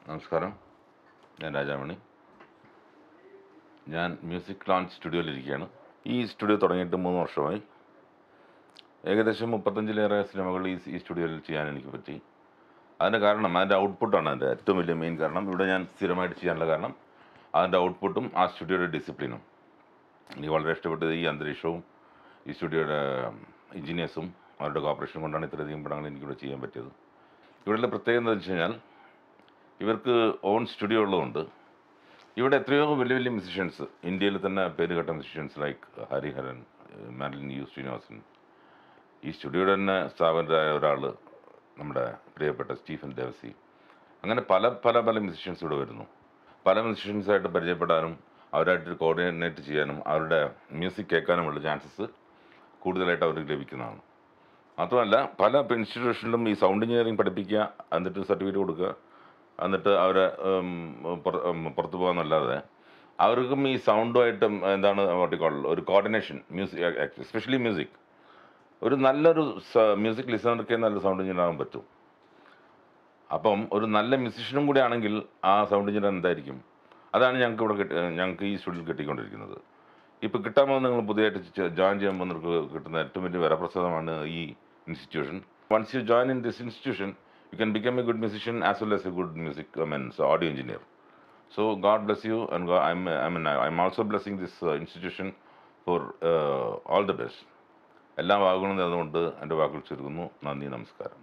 നമസ്കാരം, ഞാൻ രാജാമണി. ഞാൻ മ്യൂസിക് ലോഞ്ച് സ്റ്റുഡിയോയിലിരിക്കുകയാണ്. ഈ സ്റ്റുഡിയോ തുടങ്ങിയിട്ട് 3 വർഷമായി. ഏകദേശം 35-ലേറെ സിനിമകൾ ഈ സ്റ്റുഡിയോയിൽ ചെയ്യാൻ എനിക്ക് പറ്റി. അതിൻ്റെ കാരണം അതിൻ്റെ ഔട്ട്പുട്ടാണ് അതിൻ്റെ ഏറ്റവും വലിയ മെയിൻ കാരണം. ഇവിടെ ഞാൻ സ്ഥിരമായിട്ട് ചെയ്യാനുള്ള കാരണം അതിൻ്റെ ഔട്ട്പുട്ടും ആ സ്റ്റുഡിയോയുടെ ഡിസിപ്ലിനും. എനിക്ക് വളരെ ഇഷ്ടപ്പെട്ടത് ഈ അന്തരീക്ഷവും ഈ സ്റ്റുഡിയോയുടെ എഞ്ചിനീയേഴ്സും അവരുടെ കോപ്പറേഷൻ കൊണ്ടാണ് ഇത്രയധികം പടങ്ങൾ എനിക്കിവിടെ ചെയ്യാൻ പറ്റിയത്. ഇവിടെയുള്ള പ്രത്യേകത എന്താണെന്ന് വെച്ച് കഴിഞ്ഞാൽ ഇവർക്ക് ഓൺ സ്റ്റുഡിയോ ഉള്ളതുകൊണ്ട് ഇവിടെ എത്രയോ വലിയ വലിയ മ്യൂസിഷ്യൻസ്, ഇന്ത്യയിൽ തന്നെ പേരുകേട്ട musicians like Hariharan, mandolin U Srinivasan, ഈ സ്റ്റുഡിയോയുടെ തന്നെ സ്ഥാപകരായ ഒരാൾ നമ്മുടെ പ്രിയപ്പെട്ട സ്റ്റീഫൻ ദേവസി, അങ്ങനെ പല പല പല മ്യൂസിഷ്യൻസ് ഇവിടെ വരുന്നു. പല മ്യൂസിഷ്യൻസായിട്ട് പരിചയപ്പെടാനും അവരായിട്ട് കോർഡിനേറ്റ് ചെയ്യാനും അവരുടെ മ്യൂസിക് കേൾക്കാനുമുള്ള ചാൻസസ് കൂടുതലായിട്ട് അവർക്ക് ലഭിക്കുന്നതാണ്. മാത്രമല്ല പല ഇൻസ്റ്റിറ്റ്യൂഷനിലും ഈ സൗണ്ട് എഞ്ചിനീയറിംഗ് പഠിപ്പിക്കുക, എന്നിട്ട് സർട്ടിഫിക്കറ്റ് കൊടുക്കുക, എന്നിട്ട് അവരെ പുറത്തു പോകാമെന്നല്ലാതെ അവർക്കും ഈ സൗണ്ടുമായിട്ട് എന്താണ് ഒരു കോർഡിനേഷൻ എസ്പെഷ്യലി മ്യൂസിക്, ഒരു നല്ലൊരു മ്യൂസിക് ലിസണർക്ക് നല്ല സൗണ്ട് എഞ്ചിനീയർ ആകാൻ പറ്റും. അപ്പം ഒരു നല്ല മ്യൂസിഷ്യനും കൂടി ആണെങ്കിൽ ആ സൗണ്ട് എഞ്ചിനീയർ എന്തായിരിക്കും? അതാണ് ഞങ്ങൾക്ക് ഈ സ്റ്റുഡിയോയിൽ കിട്ടിക്കൊണ്ടിരിക്കുന്നത്. ഇപ്പോൾ കിട്ടാൻ പോകുന്ന നിങ്ങൾ പുതിയതായിട്ട് ജോയിൻ ചെയ്യാൻ പോകുന്നവർക്ക് കിട്ടുന്ന ഏറ്റവും വലിയ വരപ്രസാദമാണ് ഈ institution. Once you join in this institution, you can become a good musician as well as a good audio engineer. So God bless you, and I'm also blessing this institution for all the best. എല്ലാം ആകണമെന്ന് അതുകൊണ്ട് എൻ്റെ വാക്കുകൾ ചുരുക്കുന്നു. നന്ദി, നമസ്കാരം.